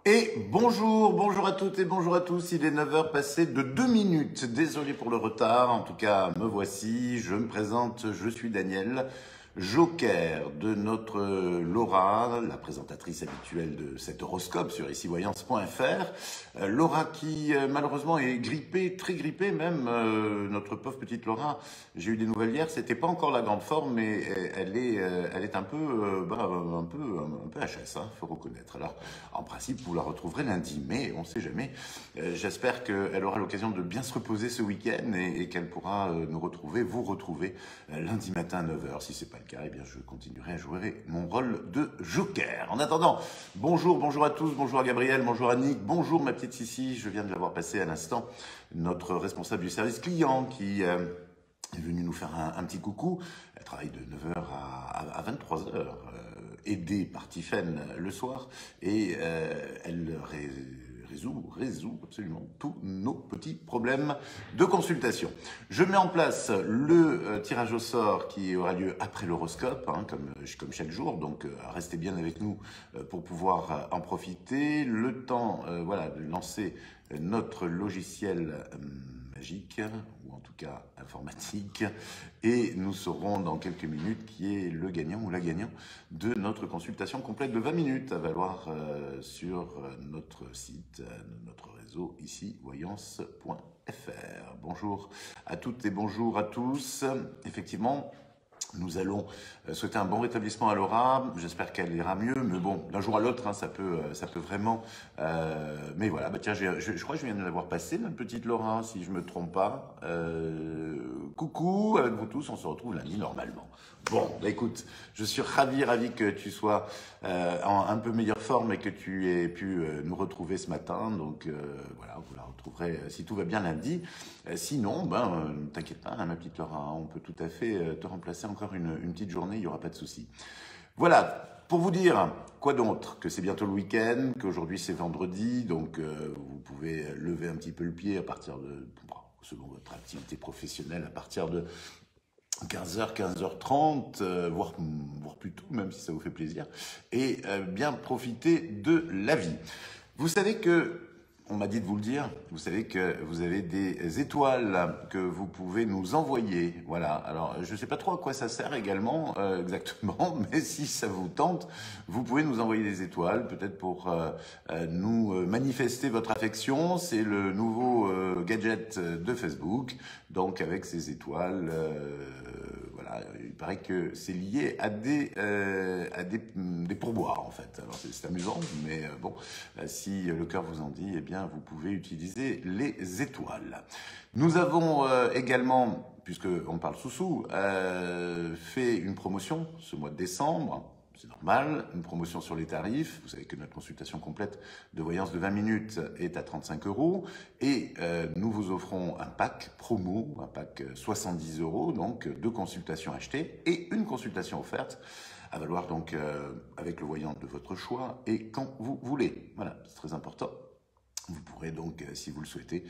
Et bonjour à toutes et bonjour à tous. Il est 9 heures passées de 2 minutes. Désolé pour le retard. En tout cas, me voici. Je me présente. Je suis Daniel, joker de notre Laura, la présentatrice habituelle de cet horoscope sur icivoyance.fr. Laura qui malheureusement est grippée, très grippée même. Notre pauvre petite Laura. J'ai eu des nouvelles hier. C'était pas encore la grande forme, mais elle est un peu HS, hein, faut reconnaître. Alors, en principe, vous la retrouverez lundi, mais on ne sait jamais. J'espère qu'elle aura l'occasion de bien se reposer ce week-end et qu'elle pourra vous retrouver lundi matin à 9 heures. Si ce n'est pas le cas, eh bien, je continuerai à jouer mon rôle de joker. En attendant, bonjour à tous, bonjour à Gabriel, bonjour à Nick, bonjour ma petite Sissi, je viens de l'avoir passé à l'instant, notre responsable du service client qui est venue nous faire un petit coucou. Elle travaille de 9 heures à 23 heures, aidée par Tiffaine le soir, et elle résout absolument tous nos petits problèmes de consultation. Je mets en place le tirage au sort qui aura lieu après l'horoscope, hein, comme chaque jour, donc restez bien avec nous pour pouvoir en profiter. Le temps voilà, de lancer notre logiciel magique, ou en tout cas informatique, et nous saurons dans quelques minutes qui est le gagnant ou la gagnante de notre consultation complète de 20 minutes à valoir sur notre site, notre réseau ici, voyance.fr. Bonjour à toutes et bonjour à tous. Effectivement, nous allons souhaiter un bon rétablissement à Laura. J'espère qu'elle ira mieux, mais bon, d'un jour à l'autre, hein, ça peut vraiment. Mais voilà, bah tiens, je crois que je viens de l'avoir passé, notre petite Laura, si je me trompe pas. Coucou, avec vous tous, on se retrouve lundi normalement. Bon, bah écoute, je suis ravi que tu sois en un peu meilleure forme et que tu aies pu nous retrouver ce matin. Donc voilà, vous la retrouverez si tout va bien lundi. Sinon, t'inquiète pas, hein, ma petite Laura, on peut tout à fait te remplacer encore une petite journée, il n'y aura pas de souci. Voilà, pour vous dire, quoi d'autre? Que c'est bientôt le week-end, qu'aujourd'hui c'est vendredi, donc vous pouvez lever un petit peu le pied à partir de, selon votre activité professionnelle, à partir de 15h, 15h30, voire plus tôt, même si ça vous fait plaisir, et bien profiter de la vie. Vous savez que, on m'a dit de vous le dire, vous savez que vous avez des étoiles que vous pouvez nous envoyer. Voilà, alors je ne sais pas trop à quoi ça sert également exactement, mais si ça vous tente, vous pouvez nous envoyer des étoiles, peut-être pour nous manifester votre affection. C'est le nouveau gadget de Facebook, donc avec ces étoiles, voilà, il paraît que c'est lié à des pourboires en fait. Alors c'est amusant, mais bon, si le cœur vous en dit, eh bien vous pouvez utiliser les étoiles. Nous avons également, puisqu'on parle sous-sous, fait une promotion ce mois de décembre. C'est normal, une promotion sur les tarifs. Vous savez que notre consultation complète de voyance de 20 minutes est à 35 € et nous vous offrons un pack promo, un pack 70 €, donc 2 consultations achetées et une consultation offerte à valoir donc avec le voyant de votre choix et quand vous voulez. Voilà, c'est très important. Vous pourrez donc, si vous le souhaitez,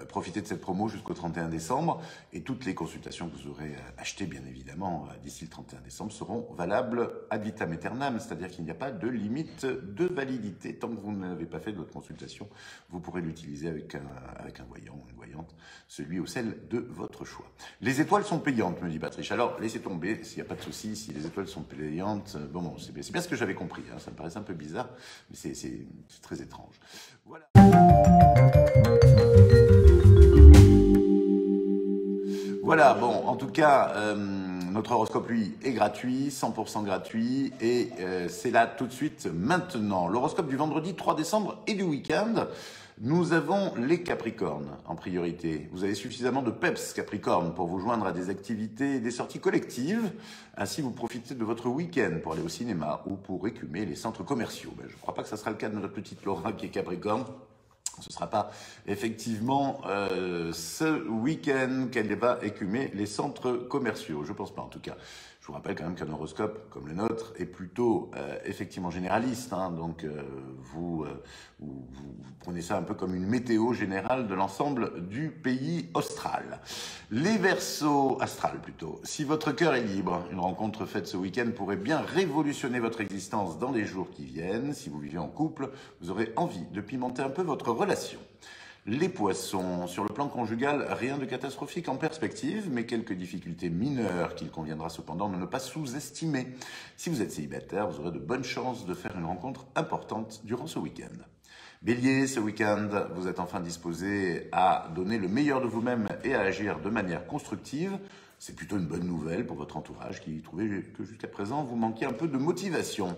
profiter de cette promo jusqu'au 31 décembre. Et toutes les consultations que vous aurez achetées, bien évidemment, d'ici le 31 décembre, seront valables ad vitam aeternam. C'est-à-dire qu'il n'y a pas de limite de validité. Tant que vous n'avez pas fait de votre consultation, vous pourrez l'utiliser avec un voyant ou une voyante, celui ou celle de votre choix. Les étoiles sont payantes, me dit Patrice. Alors, laissez tomber, s'il n'y a pas de souci, si les étoiles sont payantes. Bon, c'est bien ce que j'avais compris. Hein, ça me paraissait un peu bizarre, mais c'est très étrange. Voilà. Voilà, bon, en tout cas, notre horoscope, lui, est gratuit, 100% gratuit, et c'est là tout de suite, maintenant. L'horoscope du vendredi 3 décembre et du week-end. Nous avons les Capricornes en priorité. Vous avez suffisamment de peps Capricorne pour vous joindre à des activités et des sorties collectives. Ainsi, vous profitez de votre week-end pour aller au cinéma ou pour écumer les centres commerciaux. Je ne crois pas que ça sera le cas de notre petite Laura qui est Capricorne. Ce ne sera pas effectivement ce week-end qu'elle va écumer les centres commerciaux. Je ne pense pas en tout cas. Je Je vous rappelle quand même qu'un horoscope comme le nôtre est plutôt effectivement généraliste, hein, donc vous prenez ça un peu comme une météo générale de l'ensemble du pays austral. Les Verseaux, astral plutôt, si votre cœur est libre, une rencontre faite ce week-end pourrait bien révolutionner votre existence dans les jours qui viennent. Si vous vivez en couple, vous aurez envie de pimenter un peu votre relation. Les Poissons, sur le plan conjugal, rien de catastrophique en perspective, mais quelques difficultés mineures qu'il conviendra cependant de ne pas sous-estimer. Si vous êtes célibataire, vous aurez de bonnes chances de faire une rencontre importante durant ce week-end. Bélier, ce week-end, vous êtes enfin disposé à donner le meilleur de vous-même et à agir de manière constructive. C'est plutôt une bonne nouvelle pour votre entourage qui trouvait que jusqu'à présent vous manquiez un peu de motivation.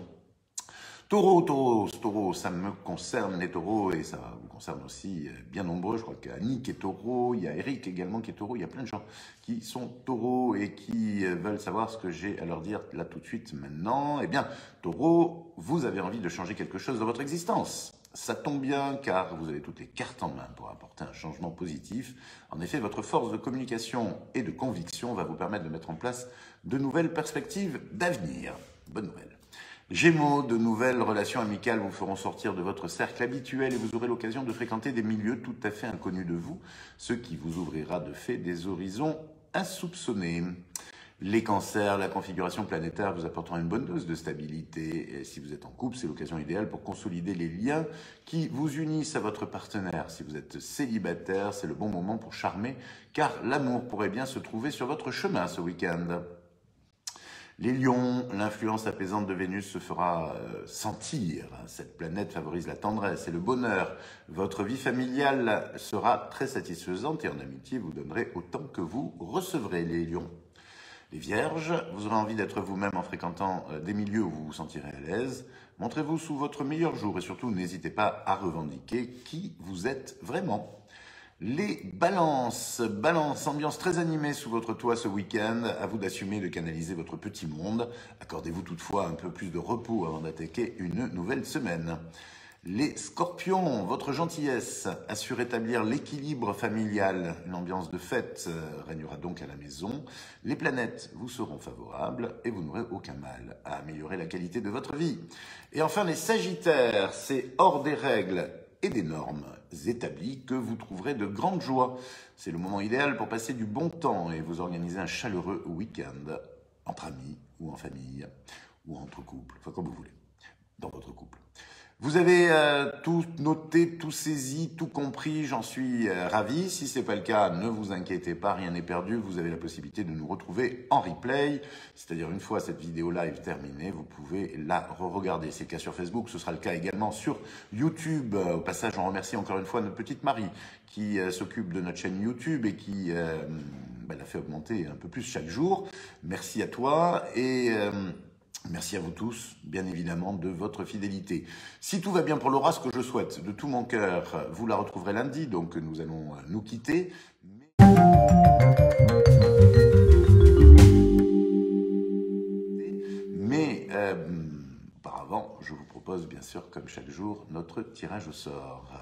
Taureau, ça me concerne les taureaux et ça vous concerne aussi bien nombreux. Je crois qu'Annick est taureau, il y a Eric également qui est taureau, il y a plein de gens qui sont taureaux et qui veulent savoir ce que j'ai à leur dire là tout de suite maintenant. Eh bien, taureau, vous avez envie de changer quelque chose dans votre existence. Ça tombe bien car vous avez toutes les cartes en main pour apporter un changement positif. En effet, votre force de communication et de conviction va vous permettre de mettre en place de nouvelles perspectives d'avenir. Bonne nouvelle. Gémeaux, de nouvelles relations amicales vous feront sortir de votre cercle habituel et vous aurez l'occasion de fréquenter des milieux tout à fait inconnus de vous, ce qui vous ouvrira de fait des horizons insoupçonnés. Les cancers, la configuration planétaire vous apportera une bonne dose de stabilité. Et si vous êtes en couple, c'est l'occasion idéale pour consolider les liens qui vous unissent à votre partenaire. Si vous êtes célibataire, c'est le bon moment pour charmer, car l'amour pourrait bien se trouver sur votre chemin ce week-end. Les lions, l'influence apaisante de Vénus se fera sentir. Cette planète favorise la tendresse et le bonheur. Votre vie familiale sera très satisfaisante et en amitié, vous donnerez autant que vous recevrez, les lions. Les vierges, vous aurez envie d'être vous-même en fréquentant des milieux où vous vous sentirez à l'aise. Montrez-vous sous votre meilleur jour et surtout n'hésitez pas à revendiquer qui vous êtes vraiment. Les balances, ambiance très animée sous votre toit ce week-end, à vous d'assumer de canaliser votre petit monde. Accordez-vous toutefois un peu plus de repos avant d'attaquer une nouvelle semaine. Les scorpions, votre gentillesse assure rétablir l'équilibre familial. Une ambiance de fête régnera donc à la maison. Les planètes vous seront favorables et vous n'aurez aucun mal à améliorer la qualité de votre vie. Et enfin les sagittaires, c'est hors des règles et des normes établies que vous trouverez de grandes joies. C'est le moment idéal pour passer du bon temps et vous organiser un chaleureux week-end entre amis ou en famille ou entre couples, enfin comme vous voulez, dans votre couple. Vous avez tout noté, tout saisi, tout compris, j'en suis ravi. Si ce n'est pas le cas, ne vous inquiétez pas, rien n'est perdu. Vous avez la possibilité de nous retrouver en replay, c'est-à-dire une fois cette vidéo live terminée, vous pouvez la re-regarder. C'est le cas sur Facebook, ce sera le cas également sur YouTube. Au passage, on remercie encore une fois notre petite Marie qui s'occupe de notre chaîne YouTube et qui l'a fait augmenter un peu plus chaque jour. Merci à toi et... merci à vous tous, bien évidemment, de votre fidélité. Si tout va bien pour Laura, ce que je souhaite de tout mon cœur, vous la retrouverez lundi, donc nous allons nous quitter. Mais auparavant, je vous propose bien sûr, comme chaque jour, notre tirage au sort.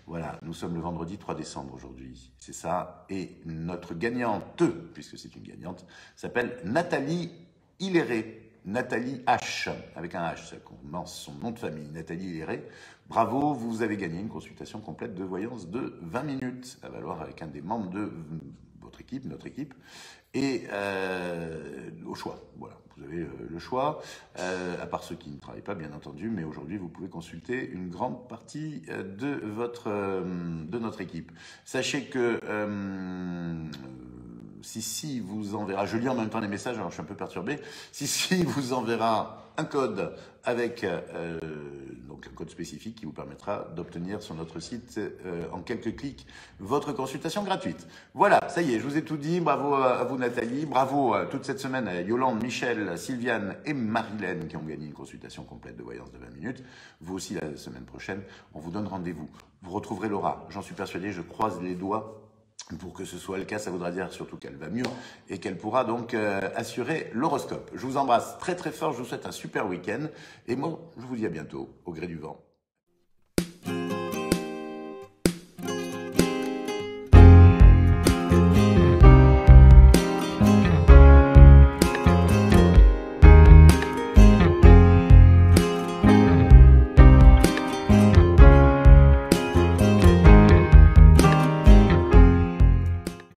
Voilà, nous sommes le vendredi 3 décembre aujourd'hui, c'est ça. Et notre gagnante, puisque c'est une gagnante, s'appelle Nathalie Hilléré. Nathalie H, avec un H, ça commence son nom de famille, Nathalie Hilléré. Bravo, vous avez gagné une consultation complète de voyance de 20 minutes, à valoir avec un des membres de votre équipe, notre équipe, et au choix. Voilà, vous avez le choix, à part ceux qui ne travaillent pas, bien entendu, mais aujourd'hui, vous pouvez consulter une grande partie de notre équipe. Sachez que... si vous enverra, je lis en même temps les messages, alors je suis un peu perturbé, si vous enverra un code avec donc un code spécifique qui vous permettra d'obtenir sur notre site en quelques clics votre consultation gratuite. Voilà, ça y est, je vous ai tout dit, bravo à vous Nathalie, bravo toute cette semaine à Yolande, Michel, Sylviane et Marilène qui ont gagné une consultation complète de voyance de 20 minutes. Vous aussi la semaine prochaine, on vous donne rendez-vous. Vous retrouverez Laura, j'en suis persuadé, je croise les doigts. Pour que ce soit le cas, ça voudra dire surtout qu'elle va mieux et qu'elle pourra donc assurer l'horoscope. Je vous embrasse très très fort, je vous souhaite un super week-end et moi je vous dis à bientôt au gré du vent.